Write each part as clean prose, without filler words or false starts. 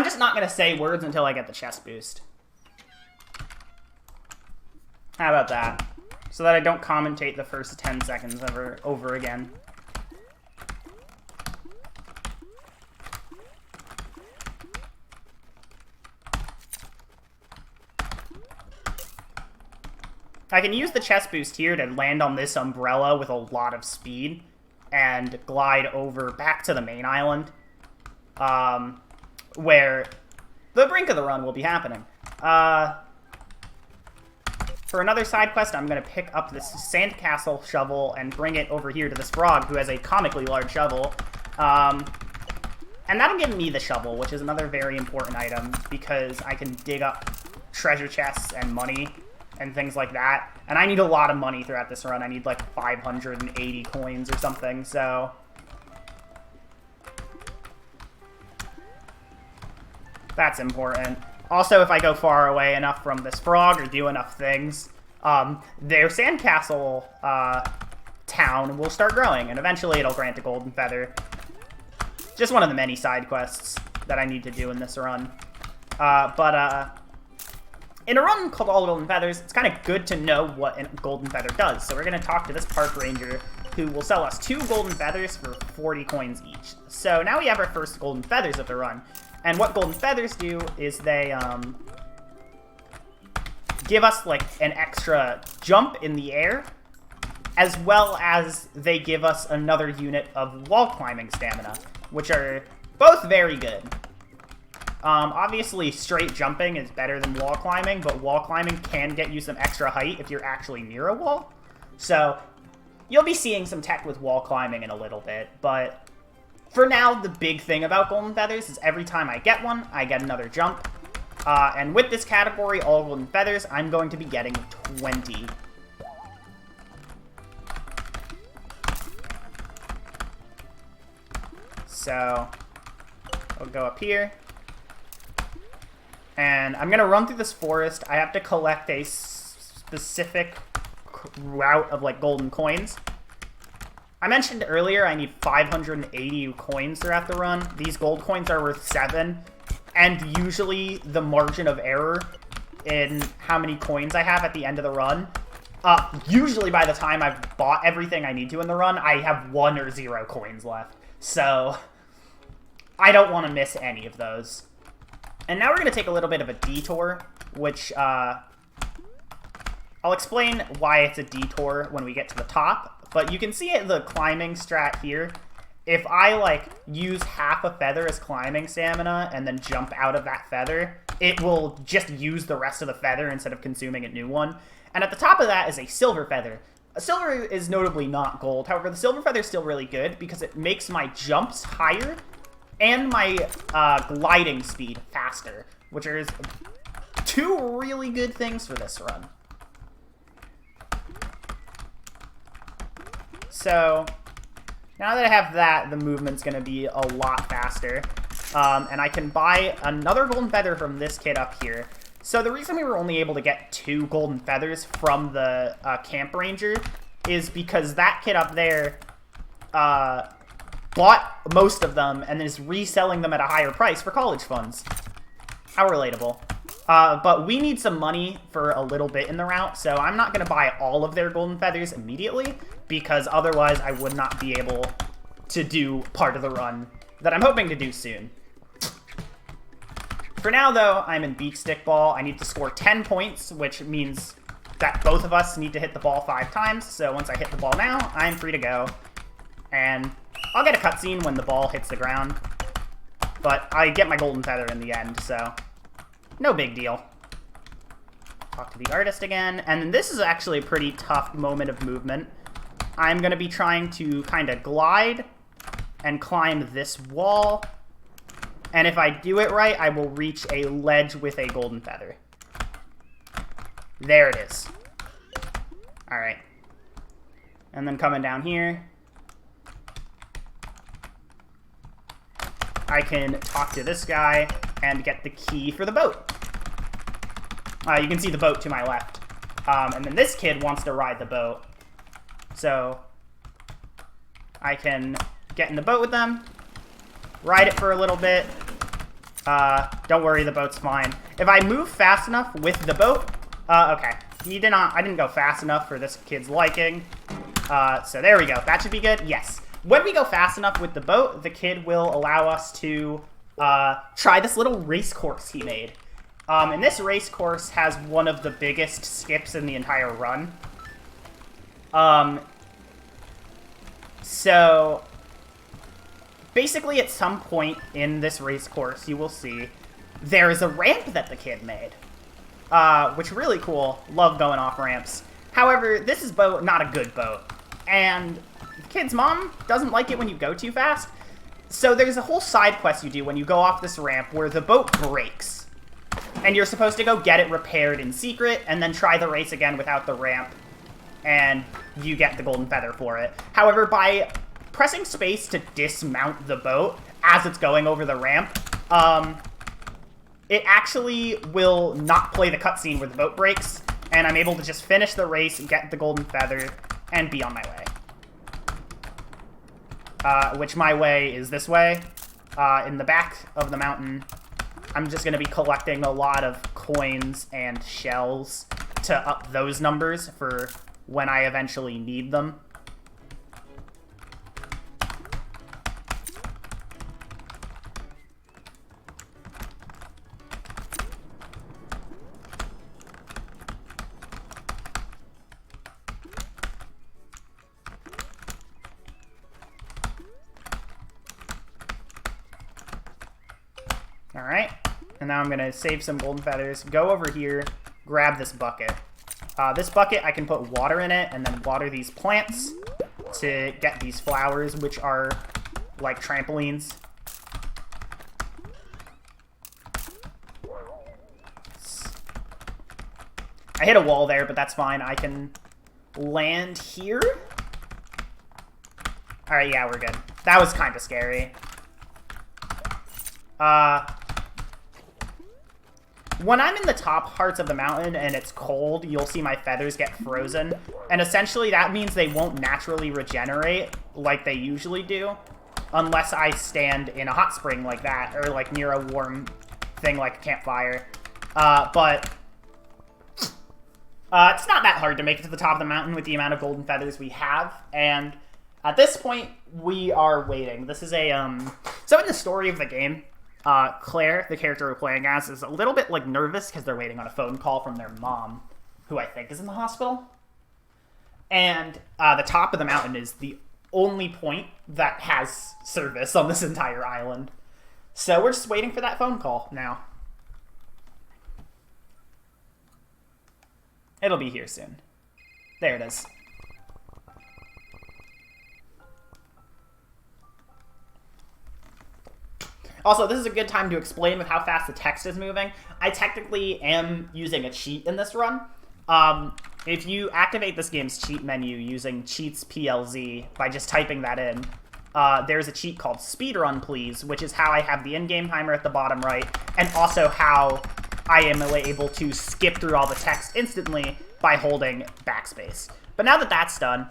just not going to say words until I get the chest boost. How about that? So that I don't commentate the first 10 seconds over again. I can use the chest boost here to land on this umbrella with a lot of speed and glide over back to the main island, where the brink of the run will be happening. For another side quest, I'm going to pick up this sandcastle shovel and bring it over here to this frog who has a comically large shovel. And that'll give me the shovel, which is another very important item because I can dig up treasure chests and money and things like that. And I need a lot of money throughout this run. I need like 580 coins or something, so... That's important. Also, if I go far away enough from this frog or do enough things, their sandcastle town will start growing, and eventually it'll grant a golden feather. Just one of the many side quests that I need to do in this run. In a run called All Golden Feathers, it's kind of good to know what a golden feather does. So we're going to talk to this park ranger who will sell us 2 golden feathers for 40 coins each. So now we have our first golden feathers of the run. And what golden feathers do is they give us like an extra jump in the air, as well as they give us another unit of wall climbing stamina, which are both very good. Obviously, straight jumping is better than wall climbing, but wall climbing can get you some extra height if you're actually near a wall. So, you'll be seeing some tech with wall climbing in a little bit, but for now, the big thing about golden feathers is every time I get one, I get another jump. And with this category, all golden feathers, I'm going to be getting 20. So, I'll go up here. And I'm going to run through this forest. I have to collect a specific route of, like, golden coins. I mentioned earlier I need 580 coins throughout the run. These gold coins are worth 7. And usually the margin of error in how many coins I have at the end of the run, usually by the time I've bought everything I need to in the run, I have 1 or 0 coins left. So, I don't want to miss any of those. And now we're going to take a little bit of a detour, which I'll explain why it's a detour when we get to the top. But you can see it, the climbing strat here. If I, like, use half a feather as climbing stamina and then jump out of that feather, it will just use the rest of the feather instead of consuming a new one. And at the top of that is a silver feather. A silver is notably not gold. However, the silver feather is still really good because it makes my jumps higher and my gliding speed faster, which are 2 really good things for this run. So, now that I have that, the movement's going to be a lot faster. And I can buy another golden feather from this kid up here. So the reason we were only able to get 2 golden feathers from the camp ranger is because that kid up there bought most of them and is reselling them at a higher price for college funds. How relatable. But we need some money for a little bit in the route, so I'm not going to buy all of their golden feathers immediately, because otherwise I would not be able to do part of the run that I'm hoping to do soon. For now, though, I'm in beach stick ball. I need to score 10 points, which means that both of us need to hit the ball 5 times, so once I hit the ball now, I'm free to go. And I'll get a cutscene when the ball hits the ground, but I get my golden feather in the end, so no big deal. Talk to the artist again, and this is actually a pretty tough moment of movement. I'm going to be trying to kind of glide and climb this wall, and if I do it right, I will reach a ledge with a golden feather. There it is. Alright. And then coming down here, I can talk to this guy and get the key for the boat. You can see the boat to my left. And then this kid wants to ride the boat. So I can get in the boat with them, ride it for a little bit, Don't worry, the boat's fine. If I move fast enough with the boat... okay. I didn't go fast enough for this kid's liking. So there we go. That should be good. Yes. When we go fast enough with the boat, the kid will allow us to try this little race course he made. And this race course has one of the biggest skips in the entire run. So basically at some point in this race course, you will see there is a ramp that the kid made. Which really cool. Love going off ramps. However, this is not a good boat. And the kid's mom doesn't like it when you go too fast. So there's a whole side quest you do when you go off this ramp where the boat breaks. And you're supposed to go get it repaired in secret and then try the race again without the ramp. And you get the golden feather for it. However, by pressing space to dismount the boat as it's going over the ramp, it actually will not play the cutscene where the boat breaks, and I'm able to just finish the race, get the golden feather, and be on my way. Which my way is this way. In the back of the mountain, I'm just going to be collecting a lot of coins and shells to up those numbers for when I eventually need them. Alright, and now I'm going to save some golden feathers, go over here, grab this bucket. This bucket, I can put water in it, and then water these plants to get these flowers, which are like trampolines. I hit a wall there, but that's fine. I can land here. Alright, yeah, we're good. That was kind of scary. When I'm in the top parts of the mountain and it's cold, you'll see my feathers get frozen. And essentially that means they won't naturally regenerate like they usually do. Unless I stand in a hot spring like that, or like near a warm thing like a campfire. But it's not that hard to make it to the top of the mountain with the amount of golden feathers we have. And at this point, we are waiting. This is a, so in the story of the game, Claire, the character we're playing as, is a little bit, like, nervous because they're waiting on a phone call from their mom, who I think is in the hospital. And the top of the mountain is the only point that has service on this entire island. So we're just waiting for that phone call now. It'll be here soon. There it is. Also, this is a good time to explain with how fast the text is moving. I technically am using a cheat in this run. If you activate this game's cheat menu using Cheats PLZ by just typing that in, there's a cheat called Speedrun Please, which is how I have the in-game timer at the bottom right, and also how I am able to skip through all the text instantly by holding backspace. But now that that's done,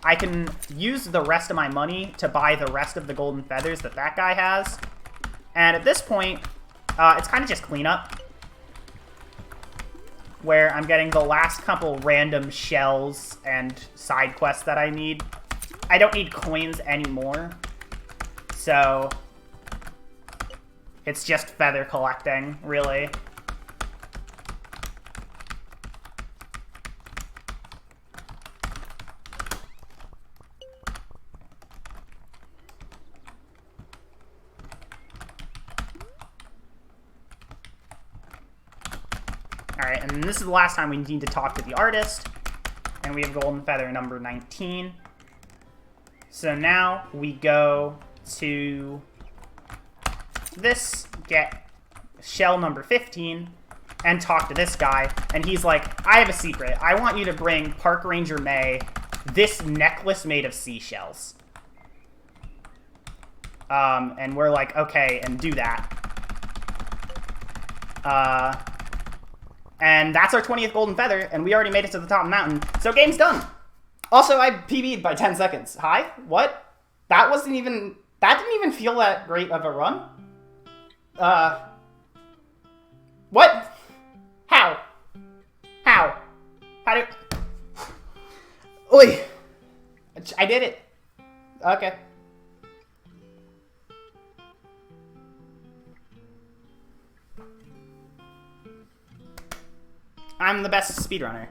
I can use the rest of my money to buy the rest of the golden feathers that that guy has. And at this point, it's kind of just cleanup, where I'm getting the last couple random shells and side quests that I need. I don't need coins anymore, so it's just feather collecting, really. Alright, and this is the last time we need to talk to the artist. And we have golden feather number 19. So now we go to this, get shell number 15, and talk to this guy. And he's like, I have a secret. I want you to bring Park Ranger May this necklace made of seashells. And we're like, okay, and do that. And that's our 20th golden feather, and we already made it to the top of the mountain, so game's done. Also, I PB'd by 10 seconds. Hi? What? That didn't even feel that great of a run? What? How? How? How do... Oi! I did it. Okay. I'm the best speedrunner.